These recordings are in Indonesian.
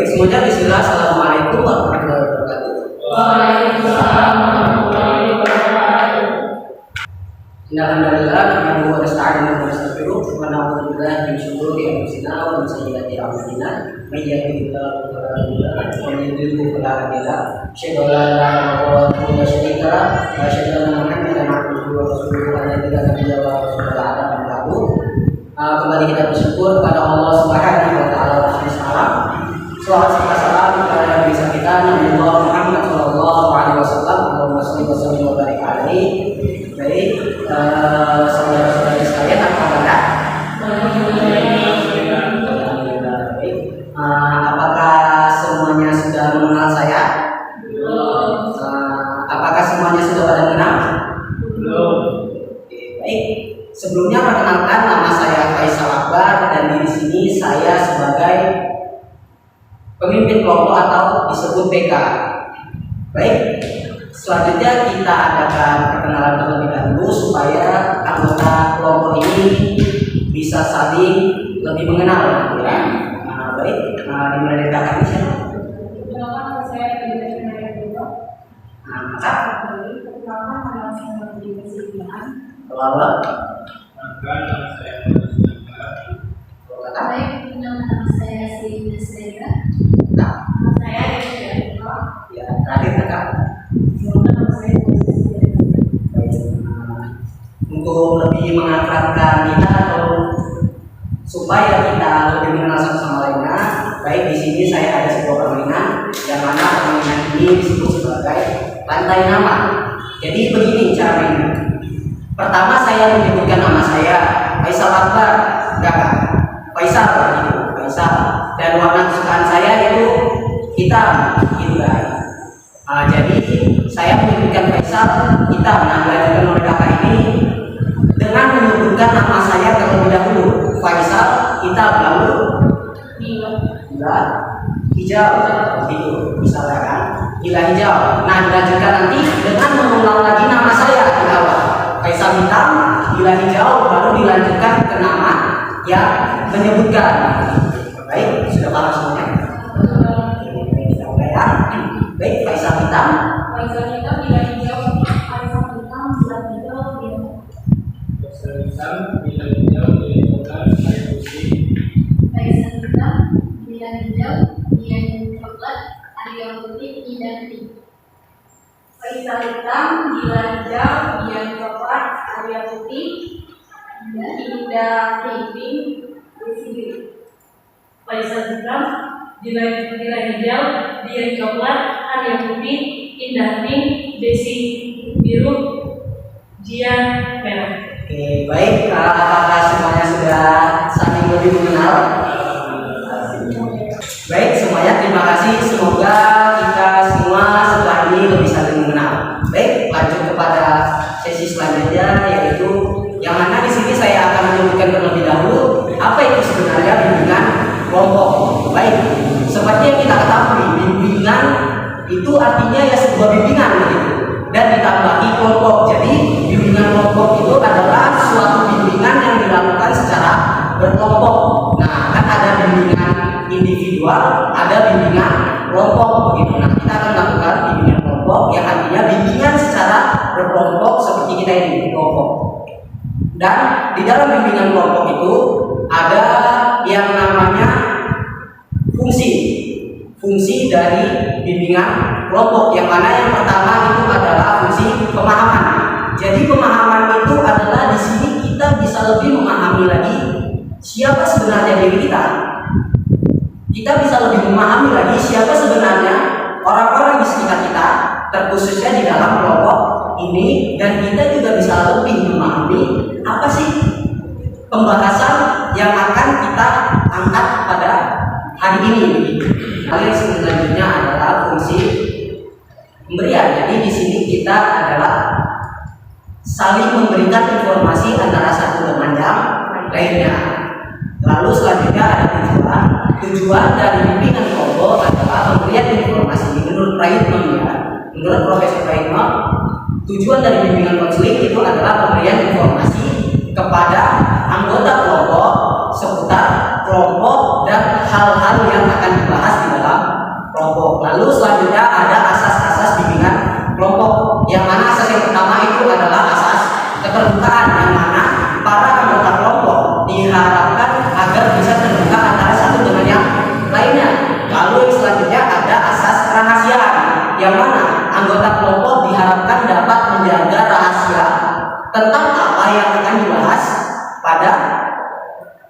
Baik, semuanya bismillah. Assalamualaikum warahmatullahi wabarakatuh. Waalaikumsalam warahmatullahi wabarakatuh. Alhamdulillah, nahmaduhu wa nasta'inuhu wa nastaghfiruh wa na'udzu billahi min shururi anfusina wa min sayyiati a'malina. May yahdihillahu fala mudilla lahu wa may yudlil fala hadiya lahu. Asyhadu an la ilaha illallah wahdahu la syarika lahu wa asyhadu anna Muhammadan abduhu wa rasuluhu alladzi la nabiyya ba'dahu. Kembali kita bersyukur kepada Allah Subhanahu wa taala atas salam. Salawat serta salam kepada Nabi kita Nabi Muhammad sallallahu alaihi wasallam. Allahumma shalli wa sallim wa barik alaihi. Baik, saudara-saudari sekalian, apa kabar? Baik. Apakah semuanya sudah mengenal saya? Belum. Apakah semuanya sudah pada mengenal? Belum. Baik. Sebelumnya perkenalkan, nama saya Faisal Akbar dan di sini saya sebagai pemimpin kelompok atau disebut PK. Baik. Selanjutnya kita adakan perkenalan terlebih dahulu supaya anggota kelompok ini bisa saling lebih mengenal, ya. Baik, dimulai dari kakak ini siapa? Perkenalkan saya Dewi Maria. Maka Perkenalkan nama saya Dewi Silian. lalu Baik, nama saya Sri Nasrega. nah, Nama saya Dewi Maria. ya terakhir kakak. Nama saya Dewi. Untuk lebih mengakrabkan kita atau supaya kita lebih mengenal satu sama lainnya, baik di sini saya ada sebuah permainan yang mana permainan ini disebut sebagai pantai nama. Jadi begini cara mainnya. Pertama saya menyebutkan nama saya Faisal Akbar, enggak kan? Faisal gitu, Faisal. Dan warna kesukaan saya itu hitam, gitu kan? Jadi saya menyebutkan Faisal hitam. Nah, dilanjutkan oleh kakak ini dengan menyebutkan nama saya terlebih dahulu. Faisal hitam, lalu gila hijau, gitu misalnya kan, gila hijau. Nah, dilanjutkan nanti dengan mengulang lagi nama saya di awal. Faisal hitam, gila hijau, lalu dilanjutkan ke nama yang menyebutkan. Baik, sudah paham semuanya? Kita mulai ya. Baik, Faisal hitam. Faisal hitam, bila hijau. Faisal hitam, bila hijau. Faisal hitam, bila hijau, saya putih. Faisal hitam, bila hijau. Dia coklat, ada yang putih, indah pink. Faisal hitam, bila hijau. Dia coklat, ada yang putih, indah pink. Faisal hitam, bila hijau. Dia coklat, ada yang putih, indah pink, besi biru, dia merah. Oke, baik. Apakah semuanya sudah saling lebih mengenal? Baik, semuanya terima kasih. Semoga kita semua setelah ini lebih saling mengenal. Baik, lanjut kepada sesi selanjutnya, yaitu yang mana di sini saya akan menyebutkan terlebih dahulu apa itu sebenarnya bimbingan kelompok. Baik, seperti yang kita ketahui, bimbingan itu artinya ya sebuah bimbingan gitu, dan ditambahi kelompok. Jadi bimbingan kelompok itu adalah suatu bimbingan yang dilakukan secara berkelompok. Nah, kan ada bimbingan individual, ada bimbingan kelompok begitu. Nah, kita akan lakukan bimbingan kelompok yang artinya bimbingan secara berkelompok seperti kita ini kelompok. Dan di dalam bimbingan kelompok itu ada yang namanya fungsi dari bimbingan kelompok, yang mana yang pertama itu adalah fungsi pemahaman. Jadi pemahaman itu adalah di sini kita bisa lebih memahami lagi siapa sebenarnya diri kita. Kita bisa lebih memahami lagi siapa sebenarnya orang-orang di sekitar kita, terkhususnya di dalam kelompok ini, dan kita juga bisa lebih memahami apa sih pembahasan yang akan kita angkat pada hari ini. Hal yang selanjutnya adalah fungsi pemberian. Jadi di sini kita adalah saling memberikan informasi antara satu dengan yang lainnya. Lalu selanjutnya ada tujuan. Tujuan dari bimbingan kelompok adalah pemberian informasi. Menurut Praitno, ya, menurut Profesor Praitno, tujuan dari bimbingan konseling itu adalah pemberian informasi kepada anggota kelompok seputar kelompok dan hal-hal yang akan dibahas di dalam Lalu selanjutnya ada asas-asas bimbingan kelompok, yang mana asas yang pertama itu adalah asas keterbukaan, yang mana para anggota kelompok diharapkan agar bisa terbuka antara satu dengan yang lainnya. Lalu yang selanjutnya ada asas kerahasiaan, yang mana anggota kelompok diharapkan dapat menjaga rahasia tentang apa yang akan dibahas pada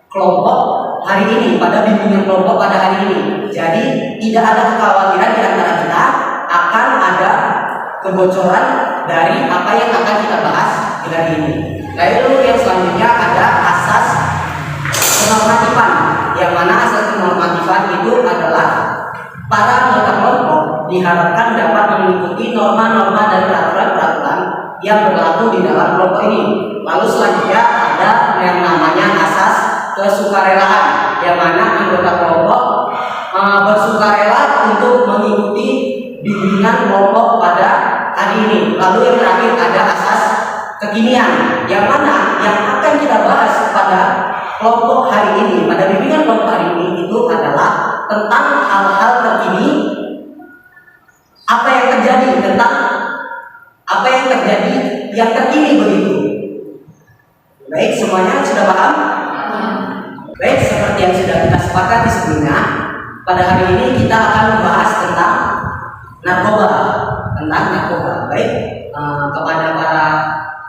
kelompok hari ini, pada bimbingan kelompok pada hari ini. Jadi tidak ada kekhawatiran di antara kita akan ada kebocoran dari apa yang akan kita bahas di hari ini. Lalu yang selanjutnya ada asas kenormatifan, yang mana asas kenormatifan itu adalah para anggota kelompok diharapkan dapat mengikuti norma-norma dan peraturan-peraturan yang berlaku di dalam kelompok ini. Lalu selanjutnya ada yang namanya asas kesukarelaan, yang mana anggota kelompok bersukarela untuk mengikuti bimbingan kelompok pada hari ini. Lalu yang terakhir ada asas kekinian, yang mana yang akan kita bahas pada kelompok hari ini, pada bimbingan kelompok hari ini itu adalah tentang hal-hal terkini, apa yang terjadi, tentang apa yang terjadi yang terkini begitu. Baik, semuanya sudah paham? Baik, seperti yang sudah kita sepakati sebelumnya, pada hari ini kita akan membahas tentang narkoba. Baik, kepada para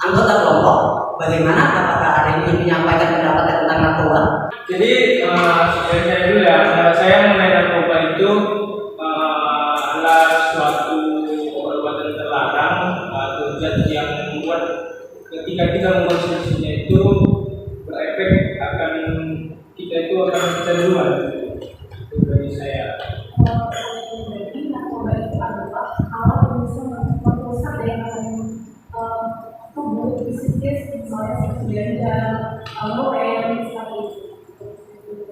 anggota kelompok, bagaimana? Apakah ada yang ingin menyampaikan pendapatnya tentang narkoba? Jadi saya dulu ya, saya mengenai narkoba itu adalah suatu perbuatan terlarang atau zat yang membuat ketika kita mengkonsumsinya itu berefek akan kita itu akan kecanduan. Itu dari saya. Narkoba itu adalah alat yang bisa merusak daya tahan tubuh psikis, misalnya seperti ganja, morfin, seperti itu.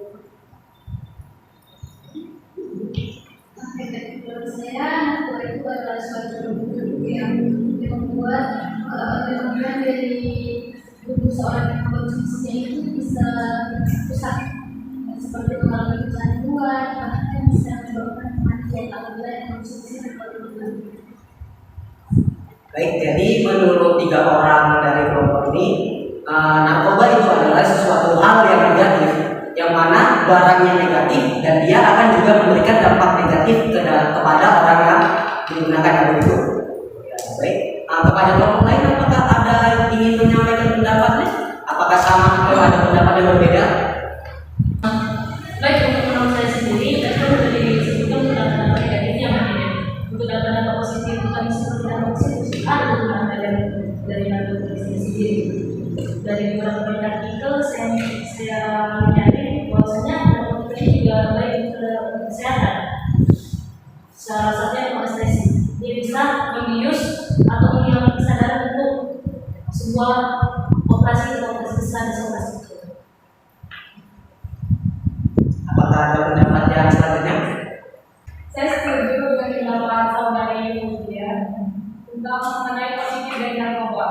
Menurut saya, narkoba itu adalah suatu produk yang membuat kemudian dari tubuh seorang yang mengkonsumsinya itu bisa rusak, seperti mengalami kecanduan, bahkan bisa menyebabkan kematian apabila yang mengkonsumsi narkoba itu. Baik, jadi menurut 3 orang dari kelompok ini, narkoba itu adalah sesuatu hal yang negatif, yang mana barangnya negatif dan dia akan juga memberikan dampak negatif kepada orang yang menggunakan itu. Ya, baik, kepada kelompok lain apakah ada yang ingin menyampaikan pendapatnya? Apakah sama atau ada pendapat yang berbeda? Baik, untuk menurut saya sendiri, itu sudah disebutkan untuk data-data negatifnya mungkin. Untuk data-data positif bukan seperti data positif, ada beberapa dari narkoba itu sendiri. Dari beberapa artikel saya menyadari bahwasanya narkoba ini juga baik untuk kesehatan. Salah satunya anestesi. Dia bisa membius atau menghilangkan kesadaran untuk sebuah operasi besar di sebuah sektor. Apakah ada pendapat yang selanjutnya? Saya setuju dengan pendapat saudari Yulia tentang mengenai positif dari narkoba.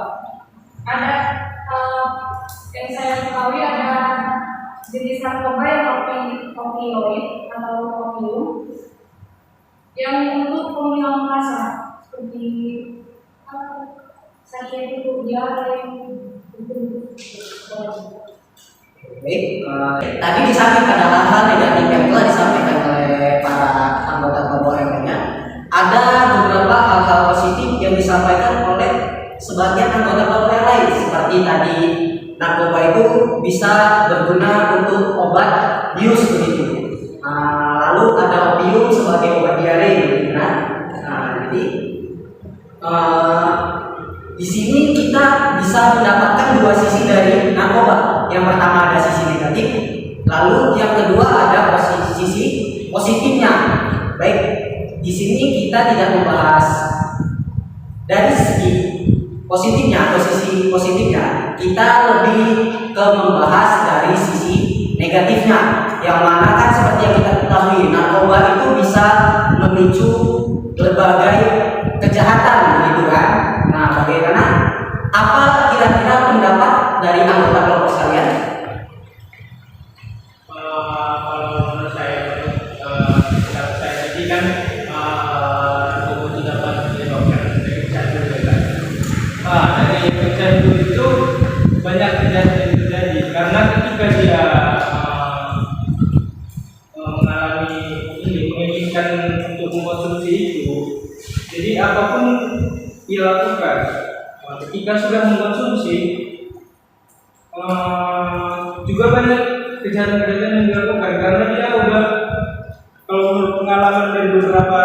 Ada yang saya ketahui ada jenis narkoba yang opioid atau opium yang untuk penghilang rasa seperti sakit itu diare Baik, tadi di samping ada hal-hal negatif yang telah disampaikan oleh para anggota kelompok yang lainnya, ada beberapa hal-hal positif yang disampaikan oleh sebagian anggota kelompok yang lain, seperti tadi narkoba itu bisa berguna untuk obat bius begitu. Lalu ada opium sebagai obat diare, gitu kan? Jadi di sini kita bisa mendapatkan 2 sisi dari narkoba. Yang pertama ada sisi negatif, lalu yang kedua ada sisi positifnya. Baik, di sini kita tidak membahas dari segi positifnya atau sisi positifnya, kita lebih ke membahas dari sisi negatifnya, yang mana kan seperti yang kita ketahui, narkoba itu bisa memicu berbagai kejahatan, gitu kan? Nah, bagaimana? Apa kira-kira pendapat dari anggota kelompok sekalian? Kalau menurut saya, pendapat saya tadi kan Jadi apapun dia lakukan, ketika sudah mengkonsumsi, juga banyak kejahatan-kejahatan yang dilakukan karena dia udah, kalau menurut pengalaman dari beberapa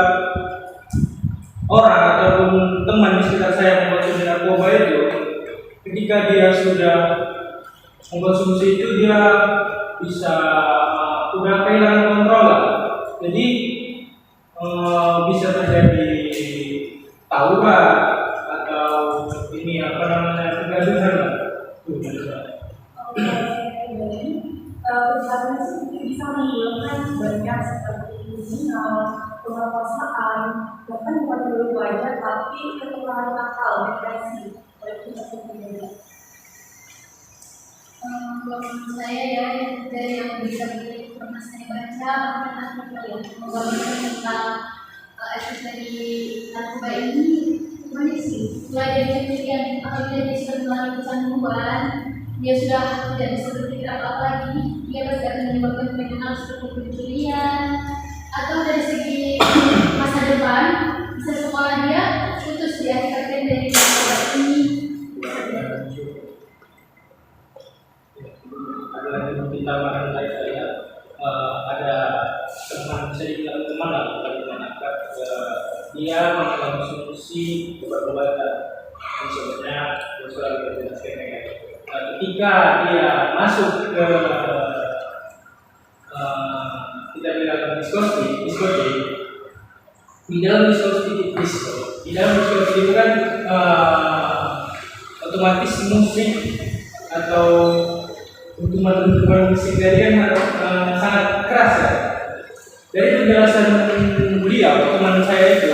orang ataupun teman di sekitar saya yang mengkonsumsi narkoba itu, ketika dia sudah mengkonsumsi itu dia bisa udah kehilangan kontrol lah. Jadi bisa terjadi tawuran atau ini apa namanya kegaduhan lah. Kejahatan itu bisa menimbulkan banyak seperti kriminal, pemerkosaan, bahkan bukan dulu aja, tapi ketularan akal, depresi, Menurut saya ya, dari yang bisa pernah saya baca, pernah mengenai tentang efek dari narkoba ini, banyak sih. Mulai dari kecil, apabila dia sudah mengalami kecanduan, dia sudah tidak bisa berpikir apa-apa lagi, dia pasti akan menyebabkan penyakit seperti pencurian, atau dari segi masa depan, bisa sekolah dia putus diakibatkan dari narkoba ini. Ada lagi pertimbangan dari saya, ada teman, bisa dibilang teman lah, bukan teman akrab, dia mengkonsumsi obat-obatan, misalnya selalu berjelaskan negatif. Ketika dia masuk ke kita bilang diskotik, di dalam diskotik itu kan otomatis musik atau dentuman musik dari kan sangat keras ya. Dari penjelasan beliau, teman saya itu,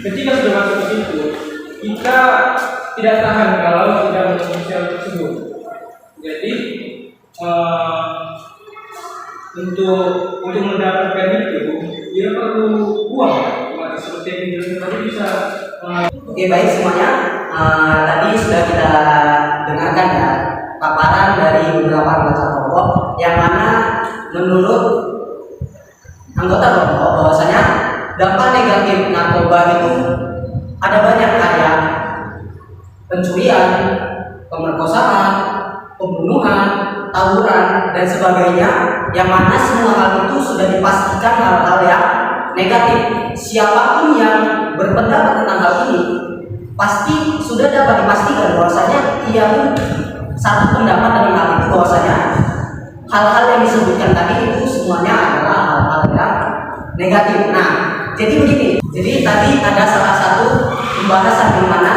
ketika sudah masuk ke situ, kita tidak tahan kalau tidak mengkonsumsi hal tersebut. Jadi untuk mendapatkan itu, dia perlu uang. Seperti yang dijelaskan tadi bisa. Oke, baik semuanya. Tadi sudah kita dengarkan ya paparan dari beberapa anggota kelompok yang mana menurut anggota kelompok bahwasanya dampak negatif narkoba itu ada banyak, kayak pencurian, pemerkosaan, pembunuhan, tawuran dan sebagainya, yang mana semua hal itu sudah dipastikan hal-hal yang negatif. Siapapun yang berpendapat tentang hal ini pasti sudah dapat dipastikan bahwasanya ia pun satu pendapat dari hal itu, bahwasanya hal-hal yang disebutkan tadi itu semuanya adalah hal-hal yang negatif. Nah, jadi begini. Jadi tadi ada salah satu pembahasan di mana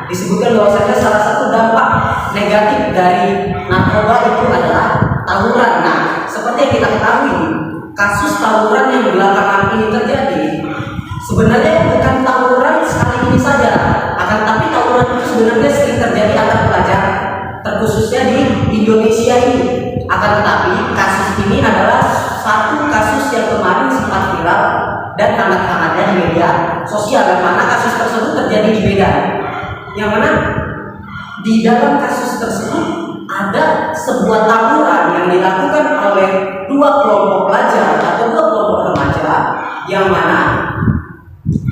disebutkan bahwasanya salah satu dampak negatif dari narkoba itu adalah tawuran. Nah, seperti yang kita ketahui, kasus tawuran yang belakangan ini terjadi sebenarnya bukan tawuran sekali ini saja, akan tapi tawuran itu sebenarnya sering terjadi antar pelajar, terkhususnya di Indonesia ini. Akan tetapi kasus ini adalah satu kasus yang kemarin sempat viral dan hangat-hangatnya di media sosial, yang mana kasus tersebut terjadi di Medan, yang mana di dalam kasus tersebut ada sebuah tawuran yang dilakukan oleh dua kelompok pelajar atau dua kelompok remaja, yang mana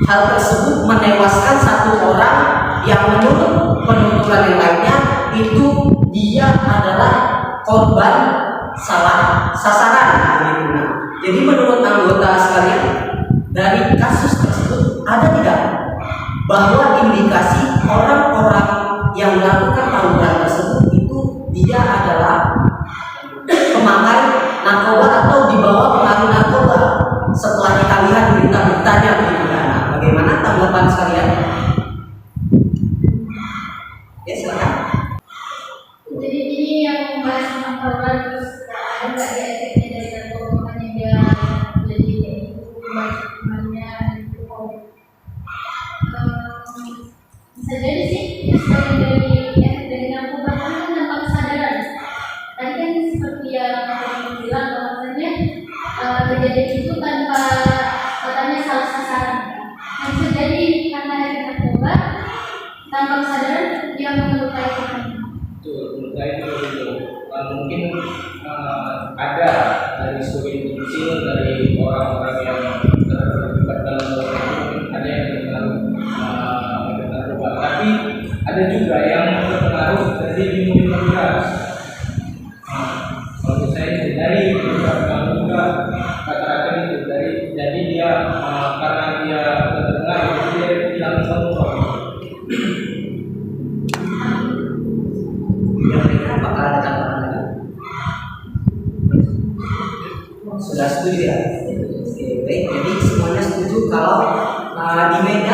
hal tersebut menewaskan satu orang yang menurut penuturan yang lainnya itu dia adalah korban salah sasaran. Jadi menurut anggota sekalian, dari kasus tersebut ada tidak bahwa indikasi orang-orang yang melakukan tawuran tersebut itu dia adalah pemakai narkoba atau dibawa pengaruh narkoba setelah kita lihat berita-beritanya begitu. Nah, bagaimana tanggapan sekalian? Ya, silakan. Jadi ini yang membahas tentang tawuran, terus ada nggak ya efeknya dari narkoba, makanya dia jadi temannya itu. Bisa jadi sih sebagai dari efek dari narkoba kan tanpa kesadaran. Tadi kan seperti yang kamu bilang bahwasanya kejadian itu tanpa katanya salah sasaran. Nah, bisa jadi karena efek narkoba tanpa kesadaran dia melukai orang. Menurut saya itu mungkin ada dari sebagian kecil dari orang-orang yang terlibat dalam mungkin ada yang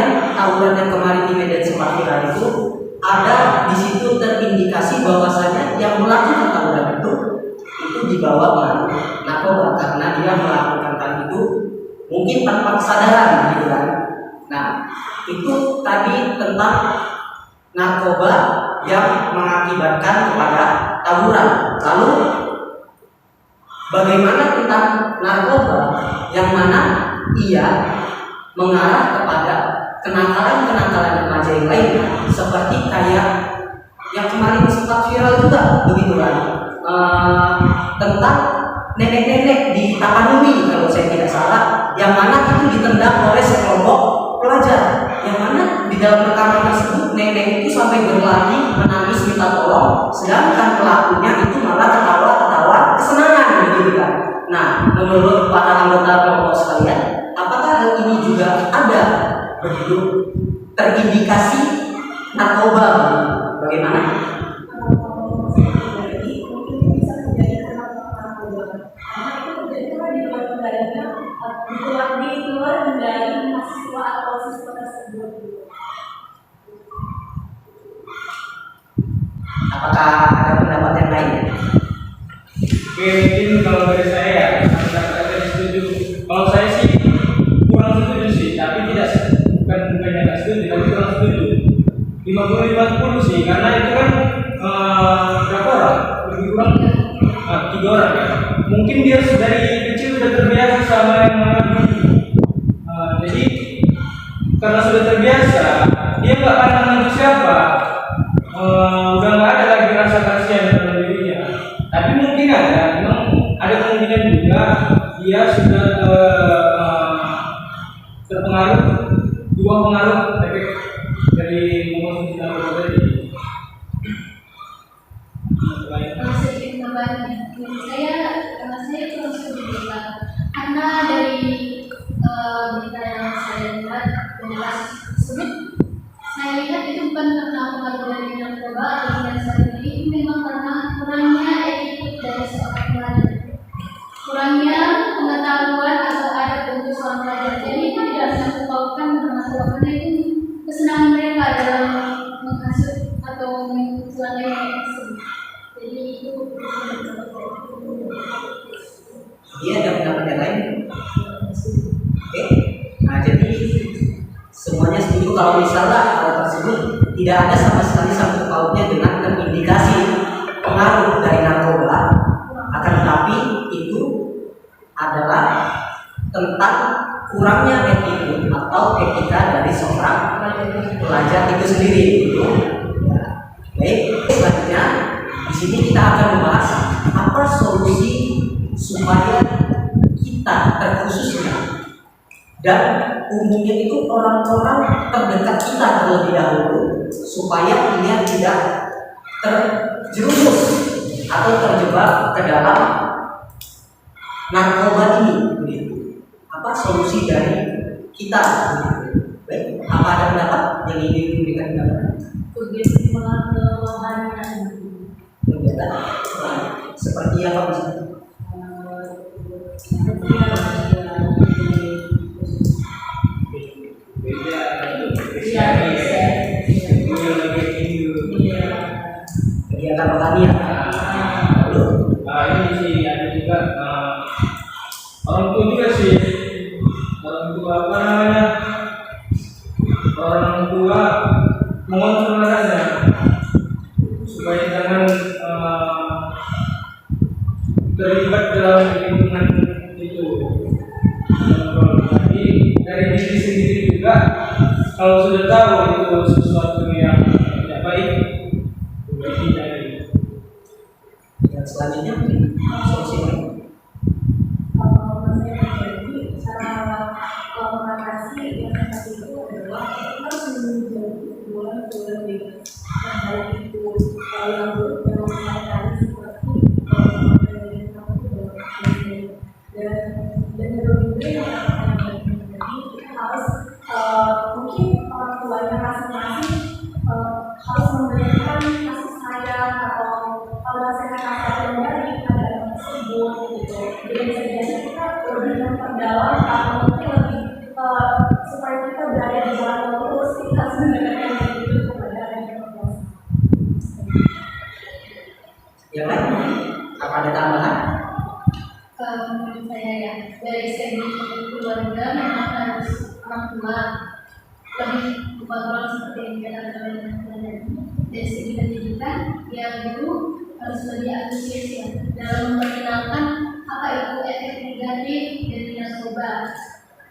kejadian tawuran yang kemarin di Medan sempat viral itu ada di situ terindikasi bahwasanya yang melakukan tawuran itu dibawa narkoba karena dia melakukan hal itu mungkin tanpa kesadaran gitu kan. Nah, itu tadi tentang narkoba yang mengakibatkan kepada tawuran. Lalu bagaimana tentang narkoba yang mana ia mengarah kepada kenakalan-kenakalan remaja yang lainnya, seperti kayak yang kemarin sempat viral juga begitu kan, tentang nenek-nenek di Tapanuli kalau saya tidak salah, yang mana itu ditendang oleh sekelompok pelajar, yang mana di dalam rekaman tersebut nenek itu sampai berlari menangis minta tolong, sedangkan pelakunya itu malah ketawa-ketawa kesenangan begitu kan. Nah, menurut para anggota kelompok sekalian, apakah hal ini juga ada begitu terindikasi narkoba? Bagaimana? Keluar dari mahasiswa atau siswa tersebut. Apakah ada pendapat yang lain? Oke, mungkin kalau dari saya saya setuju. Kalau saya sih kurang setuju sih, tapi bukan nggak setuju, tapi kurang setuju. 50-50 sih, karena itu kan berapa orang? Lebih kurang 3 orang ya. Mungkin dia dari kecil sudah terbiasa sama yang namanya jadi karena sudah terbiasa, dia nggak akan mengenal siapa. Udah nggak ada lagi rasa kasihan dalam dirinya. Tapi mungkin memang ada kemungkinan juga dia sudah terpengaruh, dua pengaruh efek dari mengonsumsi narkoba tadi. Kalau sedikit tambahan, saya kurang setuju karena dari berita yang saya lihat penjelas tersebut, saya lihat itu bukan karena pengaruh dari narkoba atau yang sendiri, itu memang karena kurangnya etika dari seorang pelajar, kurangnya pengetahuan atau adat untuk seorang pelajar. Jadi itu tidak sangkut pautkan dengan narkoba, karena itu kesenangan mereka dalam menghasut atau mengikuti tersebut. Jadi itu Dia ada pendapat yang lain? Oke. Nah, jadi semuanya setuju kalau misalnya hal tersebut tidak ada sama sekali sangkut pautnya dengan terindikasi pengaruh dari narkoba, akan tetapi itu adalah tentang kurangnya etika atau etika dari seorang pelajar itu sendiri. Gitu. Ya. Baik, selanjutnya di sini kita akan membahas apa solusi supaya kita terkhususnya dan umumnya itu orang-orang terdekat kita terlebih dahulu supaya dia tidak terjerumus atau terjebak ke dalam narkoba ini. Begitu. Apa solusi dari kita? Baik, apa ada pendapat yang ingin diberikan pendapat? Kegiatan seperti apa misalnya? Kegiatan rohania. Ini sih ada juga orang tua juga sih, orang tua apa namanya, orang tua mengontrol anaknya supaya jangan terlibat dalam lingkungan itu. Jadi dari diri sendiri juga, kalau sudah tahu itu sesuatu yang tidak baik, baik hindari. Dan selanjutnya solusi lain. Cara mengatasi yang tadi itu adalah harus menjadi hubungan baik itu yang buruk yang mengenai seperti dan juga yang jadi kita harus mungkin orang tuanya masing-masing harus memberikan kasih sayang atau nasihat yang baik pada anak tersebut lebih kontrol seperti yang dikatakan oleh teman-teman tadi. Dari segi pendidikan, ya guru harus lebih antusias ya dalam memperkenalkan apa itu efek negatif dari narkoba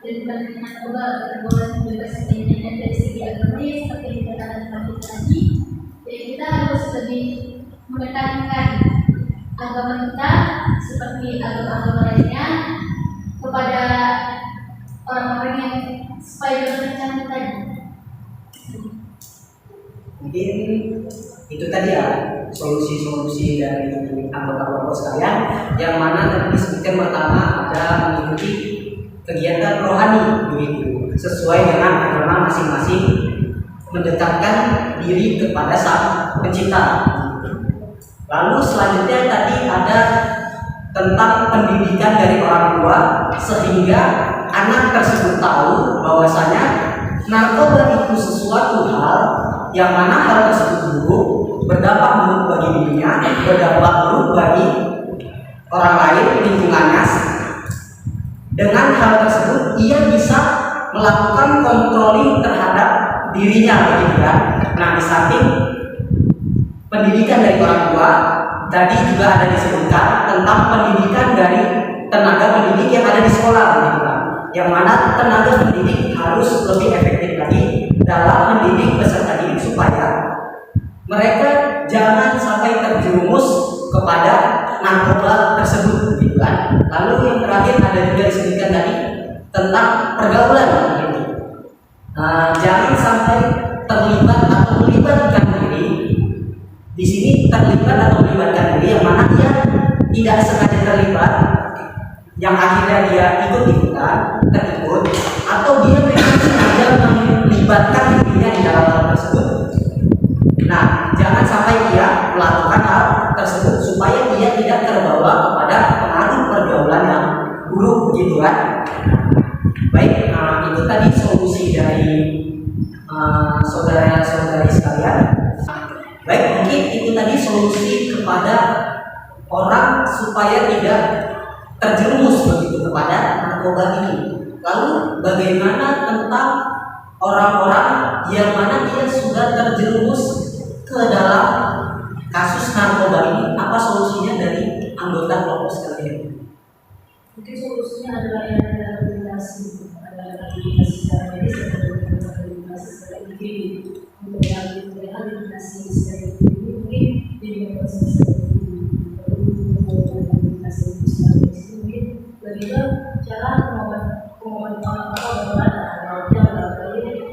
dan bukan hanya narkoba, pergaulan bebas lainnya. Dan dari segi agamis seperti yang dikatakan Pak tadi, jadi kita harus lebih menekankan agama kita seperti agama-agama lainnya kepada orang-orang yang supaya berkenan tadi. Mungkin itu tadi ya solusi-solusi dari anggota kelompok sekalian, yang mana tadi disebutkan pertama ada mengikuti kegiatan rohani begitu sesuai dengan agama masing-masing, mendekatkan diri kepada Sang Pencipta. Lalu selanjutnya tadi ada tentang pendidikan dari orang tua sehingga anak tersebut tahu bahwasanya narkoba itu sesuatu hal yang mana hal tersebut buruk, berdampak buruk bagi dirinya, berdampak buruk bagi orang lain, lingkungannya. Dengan hal tersebut ia bisa melakukan controlling terhadap dirinya begitu kan. Nah, di samping pendidikan dari orang tua tadi juga ada disebutkan tentang pendidikan dari tenaga pendidik yang ada di sekolah begitu kan. Yang mana tenaga pendidik harus lebih efektif lagi dalam mendidik peserta didik supaya mereka jangan sampai terjerumus kepada narkoba tersebut gitu kan. Lalu yang terakhir ada juga disebutkan tadi tentang pergaulan gitu. Jangan sampai terlibat atau melibatkan diri. Di sini terlibat atau melibatkan diri yang mana dia tidak sengaja terlibat, yang akhirnya dia ikut-ikutan, terikut, atau dia memang sengaja melibatkan dirinya di dalam hal tersebut. Nah, jangan sampai dia melakukan hal tersebut supaya dia tidak terbawa kepada pengaruh pergaulan yang buruk begitu kan. Baik, itu tadi solusi dari saudara-saudari sekalian. Baik, mungkin itu tadi solusi kepada orang supaya tidak terjerumus begitu kepada narkoba ini. Lalu bagaimana tentang orang-orang yang mana dia sudah terjerumus ke dalam kasus narkoba ini? Apa solusinya dari anggota kelompok sekalian? Mungkin solusinya adalah yang ada rehabilitasi, ada rehabilitasi secara medis dan rehabilitasi secara individu. Untuk rehabilitasi secara individu mungkin di proses rehabilitasi secara medis mungkin lebih ke cara pengobatan bagaimana dia melalui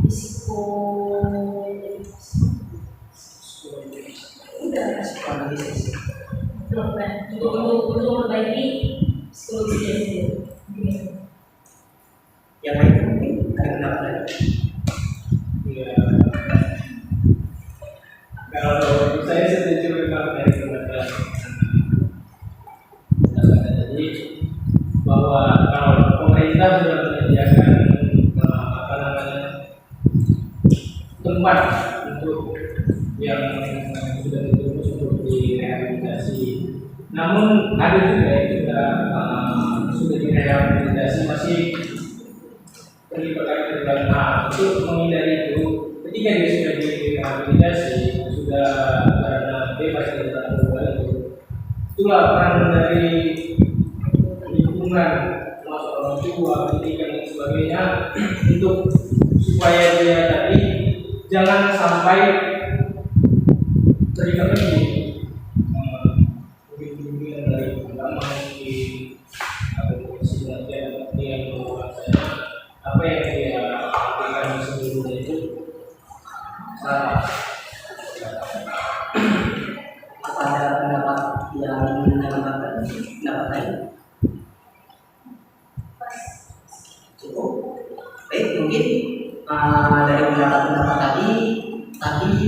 risiko untuk memperbaiki psikologi dia sendiri. Yang lain mungkin ada pendapat lain? Ya, kalau saya setuju dengan dari pendapat tadi bahwa kalau pemerintah sudah menyediakan tempat untuk yang sudah terjerumus untuk direhabilitasi, namun ada juga yang sudah direhabilitasi masih terlibat dalam hal untuk menghindari itu. Ketika dia sudah direhabilitasi, sudah karena bebas dari narkoba itulah peran dari lingkungan, termasuk orang tua, pendidikan dan sebagainya, untuk supaya dia tadi jangan sampai terlibat lagi bimbingan dari agama di posisi yang dia menguasai apa yang dia lakukan sebelumnya itu salah. Apa ada pendapat yang menambahkan pendapat lain? Cukup. Baik, mungkin dari pendapat tadi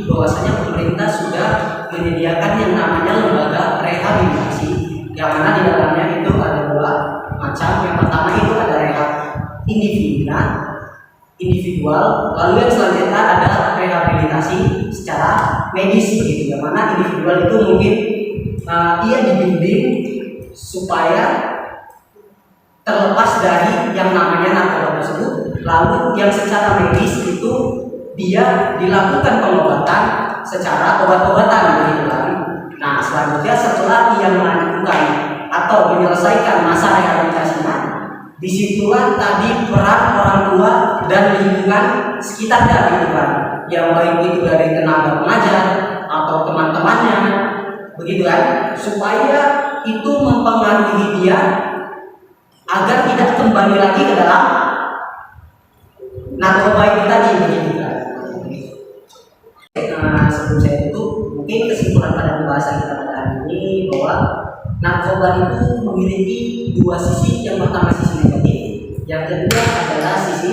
bahwasanya pemerintah sudah menyediakan yang namanya lembaga rehabilitasi, yang mana di dalamnya itu ada dua macam. Yang pertama itu ada rehab individual, lalu yang selanjutnya ada rehabilitasi secara medis begitu. Yang mana individual itu mungkin ia dibimbing supaya terlepas dari yang namanya narkoba tersebut, lalu yang secara medis itu dia dilakukan pengobatan secara obat-obatan begitu kan. Nah, selanjutnya setelah ia melakukan atau menyelesaikan masa rehabilitasinya, disitulah tadi peran orang tua dan lingkungan sekitarnya gitu kan, yang baik itu dari tenaga pengajar atau teman-temannya begitu kan, supaya itu mempengaruhi dia agar tidak kembali lagi ke dalam narkoba itu tadi begitu kan. Sebelum saya tutup, mungkin kesimpulan pada pembahasan kita pada hari ini bahwa narkoba itu memiliki dua sisi. Yang pertama sisi negatif, yang kedua adalah sisi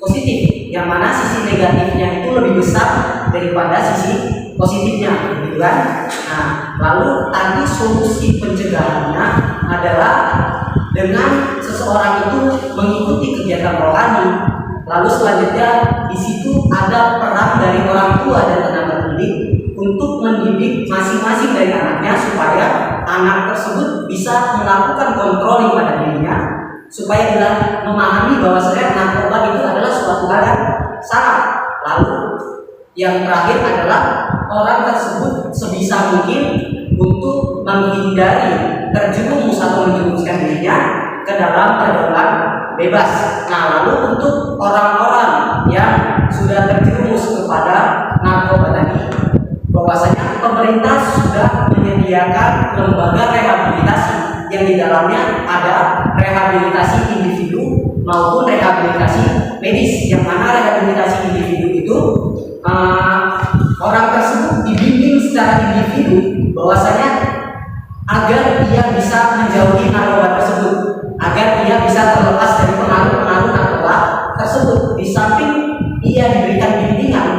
positif, yang mana sisi negatifnya itu lebih besar daripada sisi positifnya gitu kan. Nah, lalu tadi solusi pencegahannya adalah dengan seseorang itu mengikuti kegiatan rohani. Lalu selanjutnya di situ ada peran dari orang tua dan tenaga pendidik untuk mendidik masing-masing dari anaknya supaya anak tersebut bisa melakukan controlling pada dirinya, supaya dia memahami bahwa sebenarnya narkoba itu adalah suatu hal yang salah. Lalu yang terakhir adalah orang tersebut sebisa mungkin untuk menghindari terjerumus atau menjerumuskan dirinya ke dalam pergaulan bebas. Nah, lalu untuk orang-orang yang sudah terjerumus kepada narkoba tadi, bahwasanya pemerintah sudah menyediakan lembaga rehabilitasi yang di dalamnya ada rehabilitasi individu maupun rehabilitasi medis, yang mana rehabilitasi individu itu orang tersebut dibimbing secara individu bahwasanya agar ia bisa menjauhi narkoba tersebut, agar ia bisa terlepas dari pengaruh-pengaruh narkoba tersebut. Di samping ia diberikan bimbingan,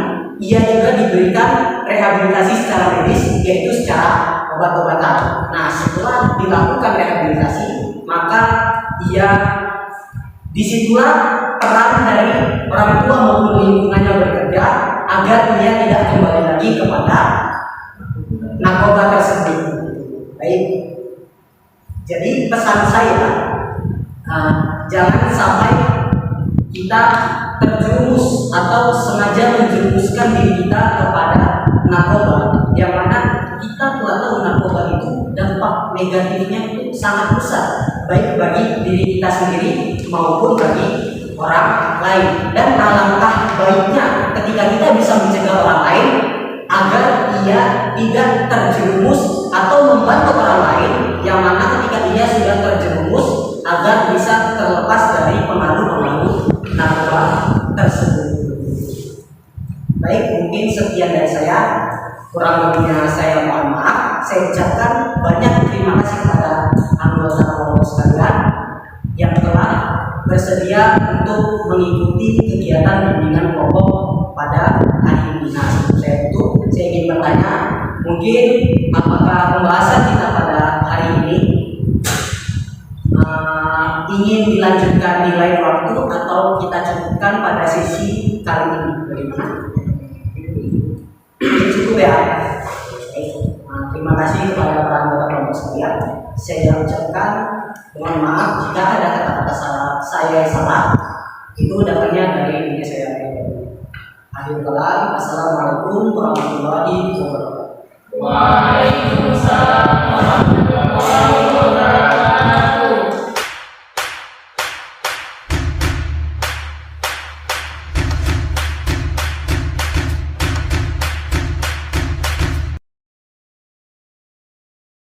ia juga diberikan rehabilitasi secara medis, yaitu secara obat-obatan. Nah, setelah dilakukan rehabilitasi, maka ia disitulah peran dari orang tua maupun lingkungannya bekerja agar ia tidak kembali lagi kepada narkoba tersebut. Baik, jadi pesan saya, jangan sampai kita terjerumus atau sengaja menjerumuskan diri kita kepada narkoba, yang mana kita telah tahu narkoba itu dampak negatifnya itu sangat besar, baik bagi diri kita sendiri maupun bagi orang lain. Dan alangkah baiknya ketika kita bisa mencegah orang lain agar ia tidak terjerumus atau membantu orang lain, yang mana ketika ia sudah terjerumus agar bisa terlepas dari pengaruh-pengaruh narkoba tersebut. Baik, mungkin sekian dari saya. Kurang lebihnya saya mohon maaf. Saya ucapkan banyak terima kasih kepada anggota kelompok sekalian yang telah bersedia untuk mengikuti kegiatan bimbingan kelompok pada hari ini. Nah, sebelum saya tutup, saya ingin bertanya, mungkin apakah pembahasan kita pada hari ini ingin dilanjutkan di lain waktu atau kita cukupkan pada sesi kali ini? Bagaimana? Cukup ya. Terima kasih kepada para anggota kelompok sekalian. Saya ucapkan mohon maaf jika ada kata-kata saya salah. Itu datangnya dari diri saya. Akhirul kalam. Assalamualaikum warahmatullahi wabarakatuh.